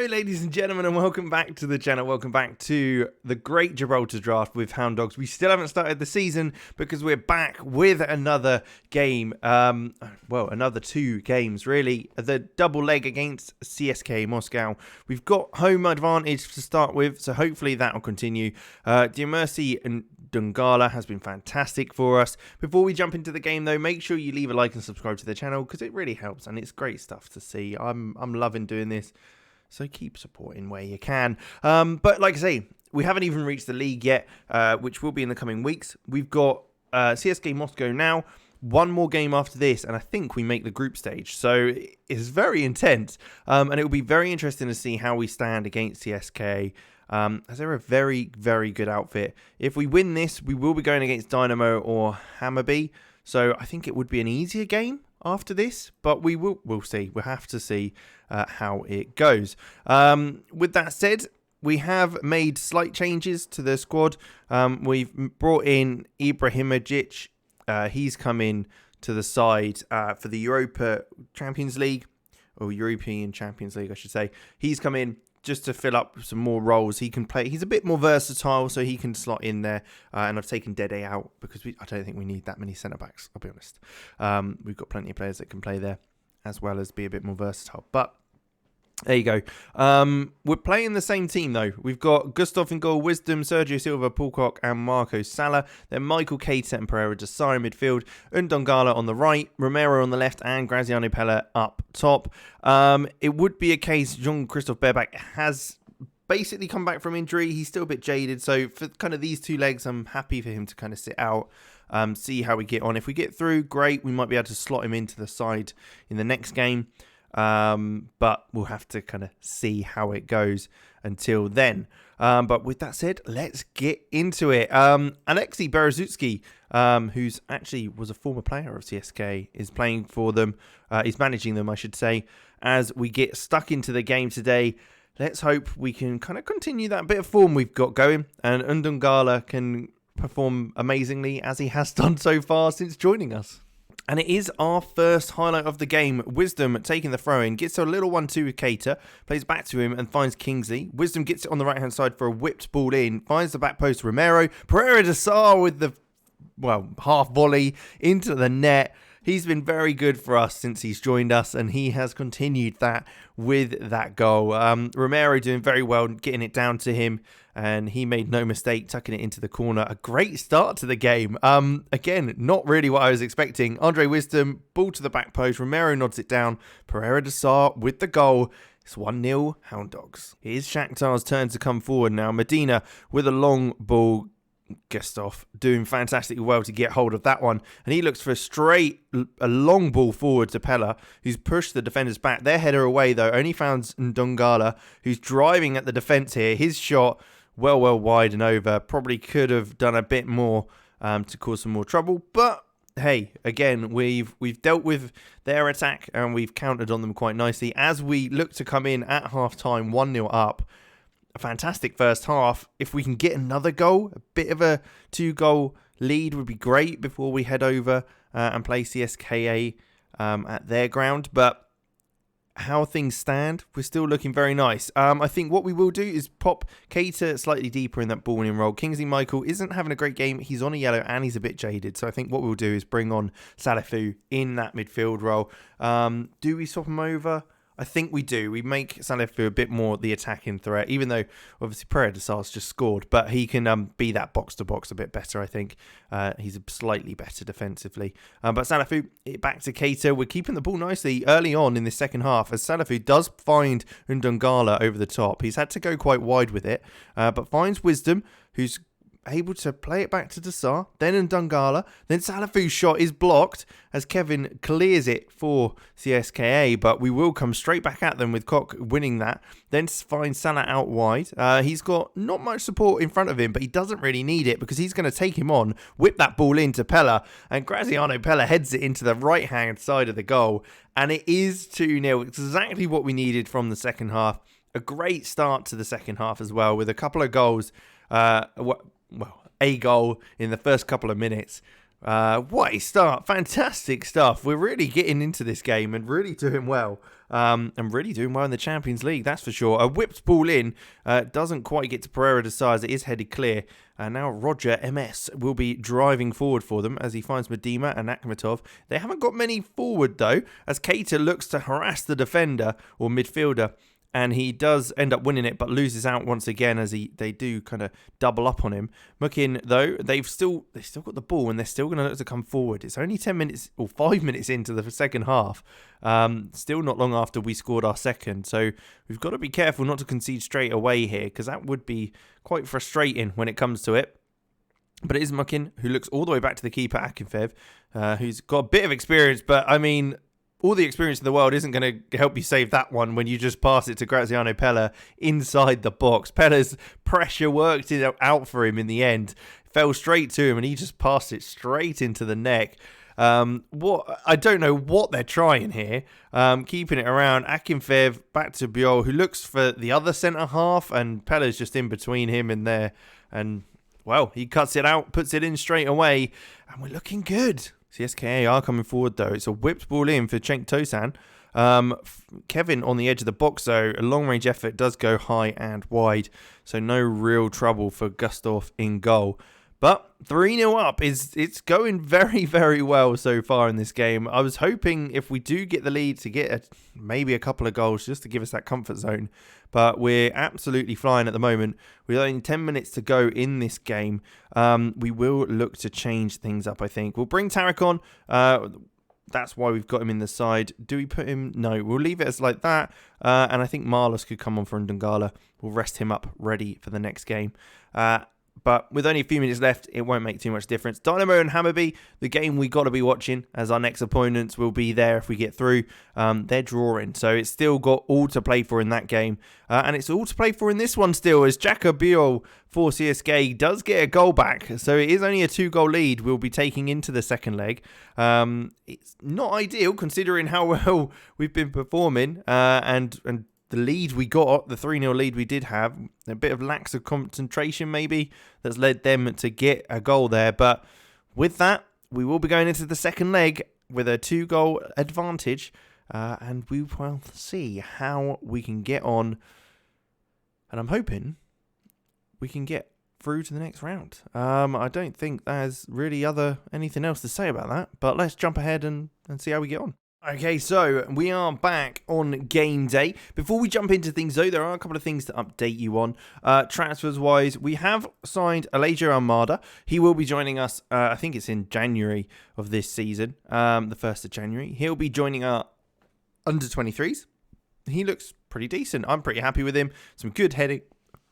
Hello ladies and gentlemen, and welcome back to the channel. Welcome back to the great Gibraltar draft with Hound Dogs. We still haven't started the season because we're back with another game. Another two games really. The double leg against CSKA Moscow. We've got home advantage to start with, so hopefully that will continue. Dane Murray and Dungala has been fantastic for us. Before we jump into the game though, make sure you leave a like and subscribe to the channel because it really helps and it's great stuff to see. I'm loving doing this. So keep supporting where you can. But like I say, we haven't even reached the league yet, which will be in the coming weeks. We've got CSKA Moscow now. One more game after this, and I think we make the group stage. So it's very intense. And it will be very interesting to see how we stand against CSKA. As they're a very, very good outfit. If we win this, we will be going against Dynamo or Hammarby. So I think it would be an easier game after this, but we'll see. We'll have to see how it goes. With that said, we have made slight changes to the squad. We've brought in Ibrahimovic. He's come in to the side for the Europa Champions League, or European Champions League, I should say. He's come in just to fill up some more roles. He can play. He's a bit more versatile, so he can slot in there. And I've taken Dede out because I don't think we need that many centre-backs, I'll be honest. We've got plenty of players that can play there, as well as be a bit more versatile. But there you go. We're playing the same team, though. We've got Gustav in goal, Wisdom, Sergio Silva, Poulcock, and Marco Sala. Then Michael Keita and Pereira Desai in midfield. Undongala on the right, Romero on the left, and Graziano Pella up top. It would be a case Jean-Christophe Berbach has basically come back from injury. He's still a bit jaded. So for kind of these two legs, I'm happy for him to kind of sit out. See how we get on. If we get through, great. We might be able to slot him into the side in the next game. But we'll have to kind of see how it goes until then. But with that said, let's get into it. Alexei Berezutski, who's actually was a former player of CSKA, is playing for them. He's managing them, I should say. As we get stuck into the game today, let's hope we can kind of continue that bit of form we've got going. And Undongala can perform amazingly as he has done so far since joining us. And it is our first highlight of the game. Wisdom taking the throw-in, gets a little 1-2 with Keita, plays back to him and finds Kingsley. Wisdom gets it on the right-hand side for a whipped ball in, finds the back post Romero. Pereira Desai with the, half volley into the net. He's been very good for us since he's joined us, and he has continued that with that goal. Romero doing very well, getting it down to him, and he made no mistake tucking it into the corner. A great start to the game. Again, not really what I was expecting. Andre Wisdom, ball to the back post. Romero nods it down. Pereira Desai with the goal. It's 1-0 Hound Dogs. It is Shakhtar's turn to come forward now. Medina with a long ball. Gustav doing fantastically well to get hold of that one, and he looks for a long ball forward to Pella, who's pushed the defenders back. Their header away though, only found Ndongala, who's driving at the defence here. His shot well wide and over. Probably could have done a bit more to cause some more trouble, but hey, again, we've dealt with their attack and we've countered on them quite nicely as we look to come in at half time 1-0 up. A fantastic first half. If we can get another goal, a bit of a 2-goal lead would be great before we head over and play CSKA at their ground. But how things stand, we're still looking very nice. I think what we will do is pop Keita slightly deeper in that ball winning role. Kingsley Michael isn't having a great game. He's on a yellow and he's a bit jaded. So I think what we'll do is bring on Salafu in that midfield role. Do we swap him over? I think we do. We make Salafu a bit more the attacking threat, even though obviously Pereira Desai's just scored, but he can be that box-to-box a bit better, I think. He's slightly better defensively. But Salafu, back to Keita. We're keeping the ball nicely early on in the second half, as Salafu does find Undongala over the top. He's had to go quite wide with it, but finds Wisdom, who's able to play it back to Desai, then Ndongala, then Salafu's shot is blocked as Kevin clears it for CSKA, but we will come straight back at them with Koch winning that, then finds Salah out wide. He's got not much support in front of him, but he doesn't really need it because he's going to take him on, whip that ball into Pella, and Graziano Pella heads it into the right-hand side of the goal, and it is 2-0. It's exactly what we needed from the second half. A great start to the second half as well, with a couple of goals, a goal in the first couple of minutes. What a start. Fantastic stuff. We're really getting into this game and really doing well. And really doing well in the Champions League, that's for sure. A whipped ball in. Doesn't quite get to Pereira de Sá as it is headed clear. Now Roger MS will be driving forward for them as he finds Medina and Akhmatov. They haven't got many forward though, as Keita looks to harass the defender or midfielder. And he does end up winning it, but loses out once again as they do kind of double up on him. Mukin, though, they've still got the ball and they're still going to look to come forward. It's only 10 minutes or 5 minutes into the second half. Still not long after we scored our second. So we've got to be careful not to concede straight away here, because that would be quite frustrating when it comes to it. But it is Mukin who looks all the way back to the keeper, Akinfev, who's got a bit of experience, but I mean, all the experience in the world isn't going to help you save that one when you just pass it to Graziano Pella inside the box. Pella's pressure worked it out for him in the end. Fell straight to him and he just passed it straight into the neck. I don't know what they're trying here. Keeping it around. Akinfev back to Biol, who looks for the other centre half, and Pella's just in between him and there. And, well, he cuts it out, puts it in straight away, and we're looking good. CSKA are coming forward, though. It's a whipped ball in for Cenk Tosun. Kevin on the edge of the box, though. A long-range effort does go high and wide, so no real trouble for Gustov in goal. But 3-0 up, it's going very, very well so far in this game. I was hoping if we do get the lead to get maybe a couple of goals just to give us that comfort zone. But we're absolutely flying at the moment. With only 10 minutes to go in this game, we will look to change things up, I think. We'll bring Tarek on. That's why we've got him in the side. Do we put him? No, we'll leave it as like that. And I think Marlos could come on for Ndongala. We'll rest him up ready for the next game. But with only a few minutes left, it won't make too much difference. Dynamo and Hammarby, the game we got to be watching, as our next opponents will be there if we get through. They're drawing, so it's still got all to play for in that game. And it's all to play for in this one still, as Jaka Biol for CSK does get a goal back. So it is only a 2-goal lead we'll be taking into the second leg. It's not ideal considering how well we've been performing and the lead we got, the 3-0 lead we did have, a bit of lack of concentration maybe that's led them to get a goal there. But with that, we will be going into the second leg with a 2-goal advantage. And we will see how we can get on. And I'm hoping we can get through to the next round. I don't think there's really anything else to say about that. But let's jump ahead and see how we get on. Okay, so we are back on game day. Before we jump into things, though, there are a couple of things to update you on. Transfers-wise, we have signed Elijah Almada. He will be joining us, I think it's in January of this season, the 1st of January. He'll be joining our under-23s. He looks pretty decent. I'm pretty happy with him. Some good heading,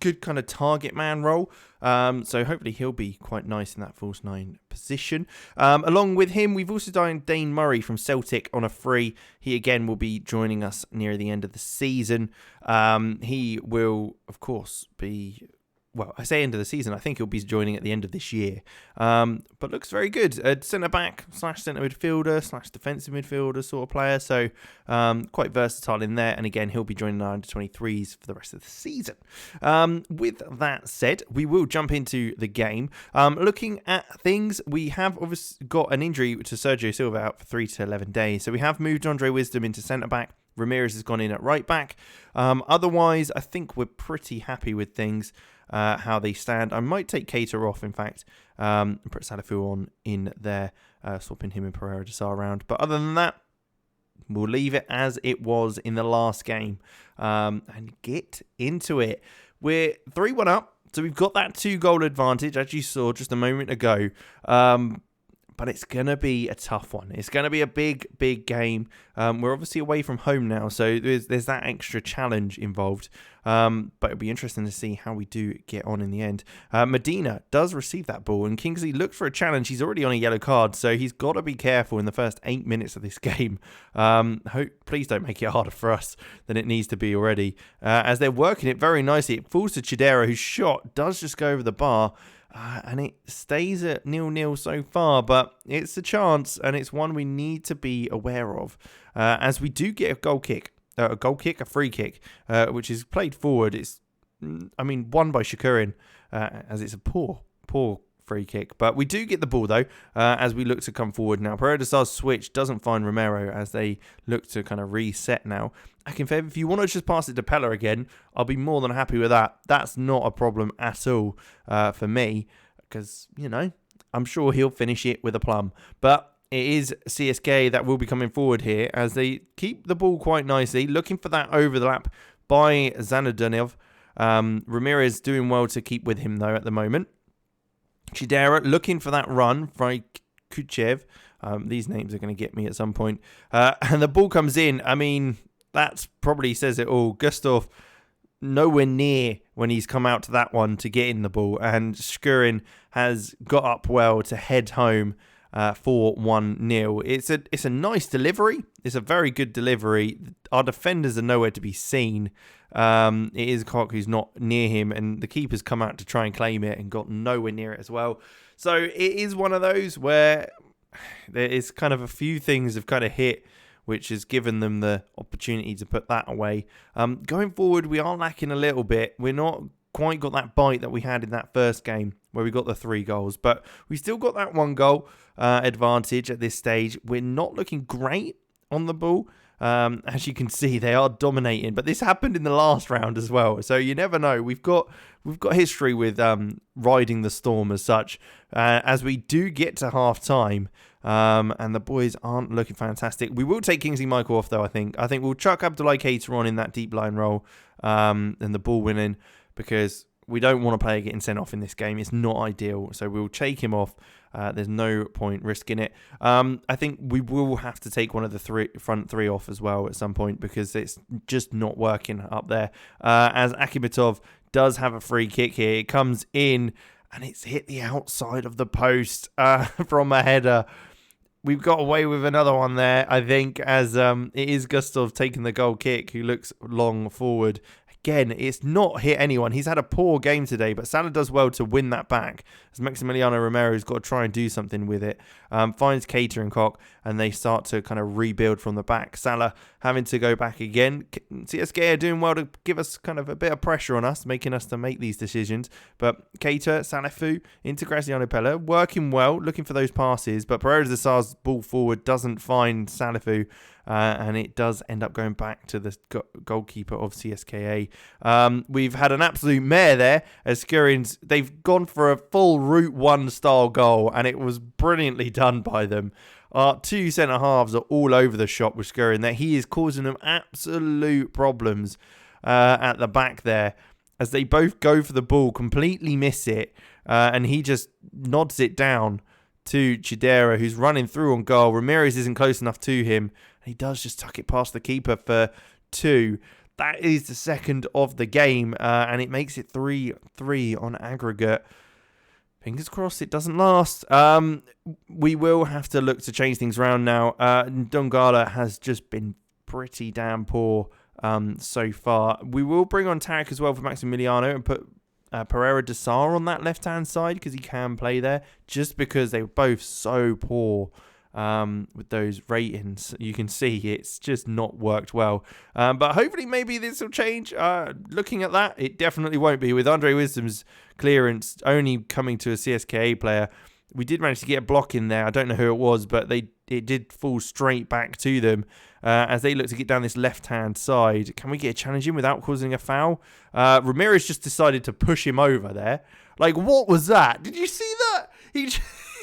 good kind of target man role. So hopefully he'll be quite nice in that false 9 position. Along with him, we've also signed Dane Murray from Celtic on a free. He again will be joining us near the end of the season. He will, of course, be... Well, I say end of the season. I think he'll be joining at the end of this year. But looks very good. Centre-back / centre midfielder / defensive midfielder sort of player. So quite versatile in there. And again, he'll be joining our under-23s for the rest of the season. With that said, we will jump into the game. Looking at things, we have obviously got an injury to Sergio Silva out for 3 to 11 days. So we have moved Andre Wisdom into centre-back. Ramirez has gone in at right-back. Otherwise, I think we're pretty happy with things. How they stand. I might take Keita off, in fact, and put Salafu on in there, swapping him and Pereira de Sá around. But other than that, we'll leave it as it was in the last game and get into it. We're 3-1 up, so we've got that 2-goal advantage, as you saw just a moment ago. But it's going to be a tough one. It's going to be a big, big game. We're obviously away from home now, so there's that extra challenge involved. But it'll be interesting to see how we do get on in the end. Medina does receive that ball, and Kingsley looked for a challenge. He's already on a yellow card, so he's got to be careful in the first 8 minutes of this game. Please don't make it harder for us than it needs to be already. As they're working it very nicely, it falls to Chidera, whose shot does just go over the bar. And it stays at 0-0 so far, but it's a chance, and it's one we need to be aware of. As we do get a free kick, which is played forward. It's, won by Shakurin, as it's a poor free kick. But we do get the ball, though, as we look to come forward now. Pereira de Sar's switch doesn't find Romero as they look to kind of reset now. Akinfev, if you want to just pass it to Pella again, I'll be more than happy with that. That's not a problem at all for me because, I'm sure he'll finish it with a plum. But it is CSK that will be coming forward here as they keep the ball quite nicely, looking for that overlap by Zanudinov. Ramirez doing well to keep with him, though, at the moment. Chidera looking for that run by Kuchev. These names are going to get me at some point. And the ball comes in. I mean, that probably says it all. Gustav nowhere near when he's come out to that one to get in the ball. And Skurin has got up well to head home for 1-0. It's a nice delivery. It's a very good delivery. Our defenders are nowhere to be seen. It is Koch who's not near him, and the keeper's come out to try and claim it and got nowhere near it as well. So it is one of those where there is kind of a few things have kind of hit, which has given them the opportunity to put that away. Going forward, we are lacking a little bit. We're not quite got that bite that we had in that first game where we got the 3 goals, but we still got that 1 goal advantage at this stage. We're not looking great on the ball. As you can see, they are dominating, but this happened in the last round as well, so you never know. We've got history with riding the storm as such, as we do get to half time, and the boys aren't looking fantastic. We will take Kingsley Michael off, though. I think we'll chuck Abdoulaye Keita on in that deep line role, and the ball winning, because we don't want a player getting sent off in this game. It's not ideal, so we'll take him off. There's no point risking it. I think we will have to take one of the front three off as well at some point, because it's just not working up there. As Akimitov does have a free kick here. It comes in and it's hit the outside of the post from a header. We've got away with another one there, I think, as it is Gustav taking the goal kick, who looks long forward. Again, it's not hit anyone. He's had a poor game today, but Salah does well to win that back, as Maximiliano Romero's got to try and do something with it. Finds Keita and Koch, and they start to kind of rebuild from the back. Salah having to go back again. CSK are doing well to give us kind of a bit of pressure on us, making us to make these decisions. But Keita, Salifu, into Graziano Pella, working well, looking for those passes. But Pereira de Sar's ball forward doesn't find Salifu. And it does end up going back to the goalkeeper of CSKA. We've had an absolute mare there, as Skurin's, they've gone for a full Route 1 style goal, and it was brilliantly done by them. Our 2 centre-halves are all over the shop with Skurin there. He is causing them absolute problems at the back there, as they both go for the ball, completely miss it, and he just nods it down to Chidera, who's running through on goal. Ramirez isn't close enough to him. He does just tuck it past the keeper for 2. That is the second of the game, and it makes it 3-3 on aggregate. Fingers crossed it doesn't last. We will have to look to change things around now. Dongala has just been pretty damn poor so far. We will bring on Tarek as well for Maximiliano and put Pereira de Sar on that left-hand side, because he can play there, just because they were both so poor with those ratings. You can see it's just not worked well. But hopefully maybe this will change. Looking at that, it definitely won't be. With Andre Wisdom's clearance only coming to a CSKA player, we did manage to get a block in there. I don't know who it was, but it did fall straight back to them as they look to get down this left-hand side. Can we get a challenge in without causing a foul? Ramirez just decided to push him over there. Like, what was that? Did you see that?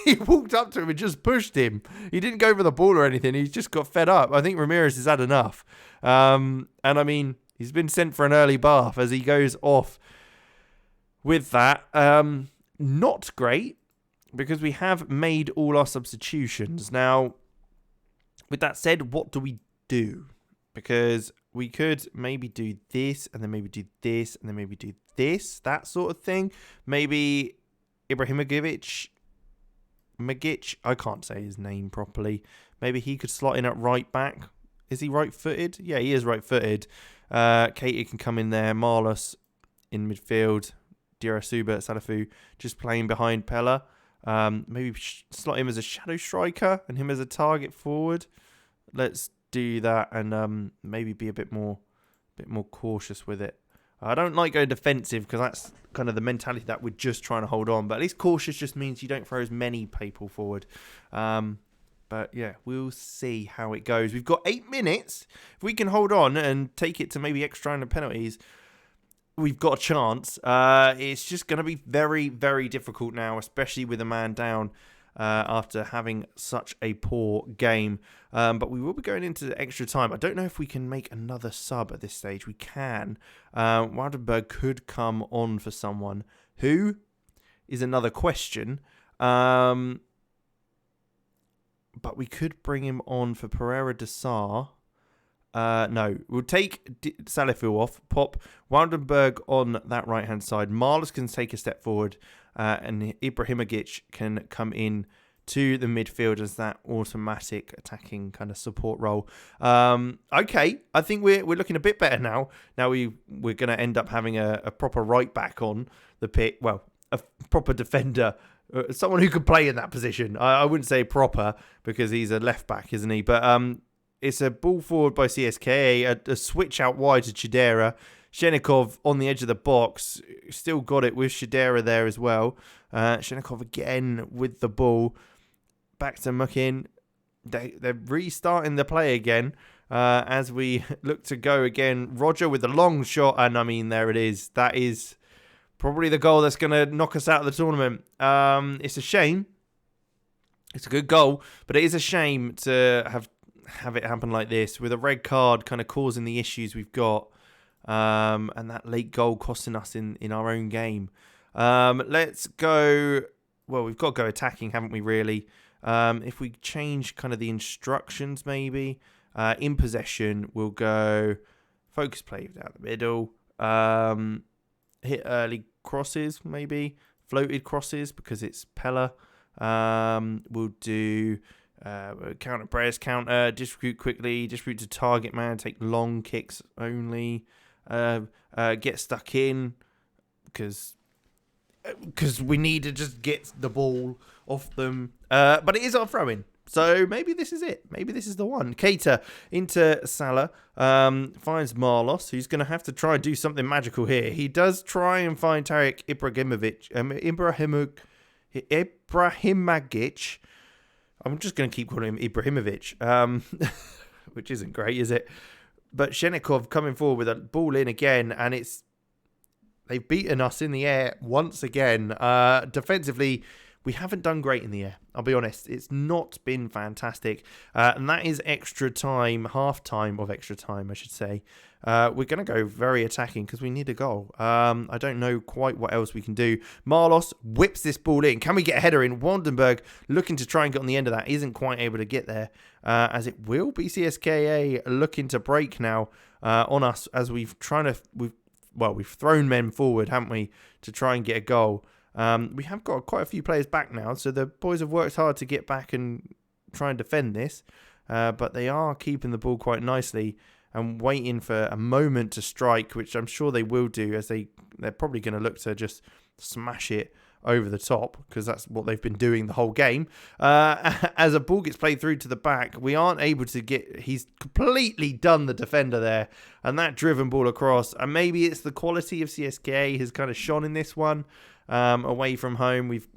He walked up to him and just pushed him. He didn't go for the ball or anything. He just got fed up. I think Ramirez has had enough. And I mean, he's been sent for an early bath as he goes off with that. Not great, because we have made all our substitutions. Now, with that said, what do we do? Because we could maybe do this, and then maybe do this, and then maybe do this, that sort of thing. Maybe Ibrahimovic, Magic, I can't say his name properly. Maybe he could slot in at right back. Is he right-footed? Yeah, he is right-footed. Keita can come in there. Marlos in midfield. Dirasuba, Salifu just playing behind Pella. Maybe slot him as a shadow striker and him as a target forward. Let's do that and maybe be a bit more cautious with it. I don't like going defensive because that's kind of the mentality that we're just trying to hold on. But at least cautious just means you don't throw as many people forward. But yeah, we'll see how it goes. We've got 8 minutes. If we can hold on and take it to maybe extra round of penalties, we've got a chance. It's just going to be very, very difficult now, especially with a man down after having such a poor game. But we will be going into the extra time. I don't know if we can make another sub at this stage. We can. Wildenberg could come on for someone. Who is another question. But we could bring him on for Pereira de Sá. No, we'll take Salifu off, pop Wildenberg on that right-hand side. Marlos can take a step forward, and Ibrahimovic can come in to the midfield as that automatic attacking kind of support role. Okay, I think we're looking a bit better now. Now we're going to end up having a proper right back on the pit. Well, a proper defender. Someone who could play in that position. I wouldn't say proper because he's a left back, isn't he? But it's a ball forward by CSKA, a switch out wide to Chidera. Shenikov on the edge of the box. Still got it with Chidera there as well. Shenikov again with the ball. Back to Mukin. They're restarting the play again as we look to go again. Roger with the long shot. And I mean, there it is. That is probably the goal that's going to knock us out of the tournament. It's a shame. It's a good goal, but it is a shame to have it happen like this with a red card kind of causing the issues we've got, and that late goal costing us in our own game. Let's go. Well, we've got to go attacking, haven't we? Really. If we change kind of the instructions, maybe in possession, we'll go focus play down the middle. Hit early crosses, maybe floated crosses because it's Pella. We'll do counter press, counter, distribute quickly, distribute to target man, take long kicks only, get stuck in because we need to just get the ball off them. But it is our throw-in. So maybe this is it. Maybe this is the one. Keita into Salah. Finds Marlos, who's going to have to try and do something magical here. He does try and find Tarek Ibrahimovic. I'm just going to keep calling him Ibrahimovic, which isn't great, is it? But Shenikov coming forward with a ball in again, and they've beaten us in the air once again. Defensively, we haven't done great in the air. I'll be honest. It's not been fantastic. And that is extra time, half time of extra time, I should say. We're going to go very attacking because we need a goal. I don't know quite what else we can do. Marlos whips this ball in. Can we get a header in? Wandenberg looking to try and get on the end of that. Isn't quite able to get there. As it will be CSKA looking to break now on us as we've thrown men forward, haven't we, to try and get a goal. We have got quite a few players back now, so the boys have worked hard to get back and try and defend this, but they are keeping the ball quite nicely and waiting for a moment to strike, which I'm sure they will do, as they're probably going to look to just smash it over the top, because that's what they've been doing the whole game. As a ball gets played through to the back, we aren't able to he's completely done the defender there, and that driven ball across, and maybe it's the quality of CSKA has kind of shone in this one. Away from home, we've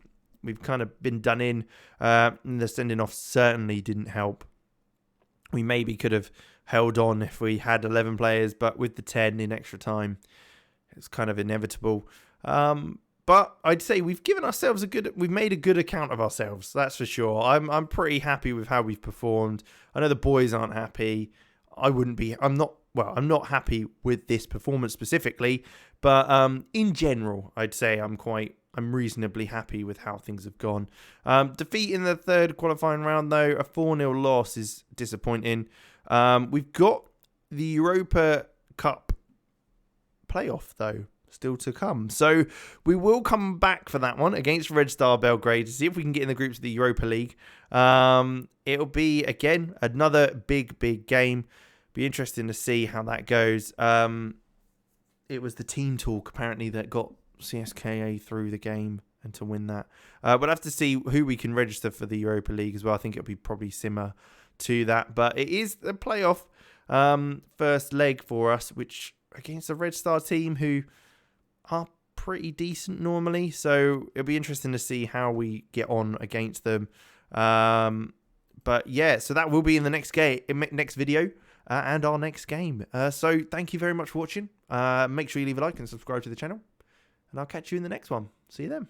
kind of been done in. And the sending off certainly didn't help. We maybe could have held on if we had 11 players, but with the 10 in extra time, it's kind of inevitable. But I'd say we've made a good account of ourselves. That's for sure. I'm pretty happy with how we've performed. I know the boys aren't happy. I'm not happy with this performance specifically, but in general, I'd say I'm reasonably happy with how things have gone. Defeat in the third qualifying round, though, a 4-0 loss is disappointing. We've got the Europa Cup playoff, though, still to come. So we will come back for that one against Red Star Belgrade to see if we can get in the groups of the Europa League. It'll be, again, another big game. Be interesting to see how that goes. It was the team talk, apparently, that got CSKA through the game and to win that. We'll have to see who we can register for the Europa League as well. I think it'll be probably similar to that. But it is the playoff first leg for us, which against a Red Star team who are pretty decent normally. So it'll be interesting to see how we get on against them. But yeah, so that will be in the next video and our next game. So thank you very much for watching. Make sure you leave a like and subscribe to the channel. And I'll catch you in the next one. See you then.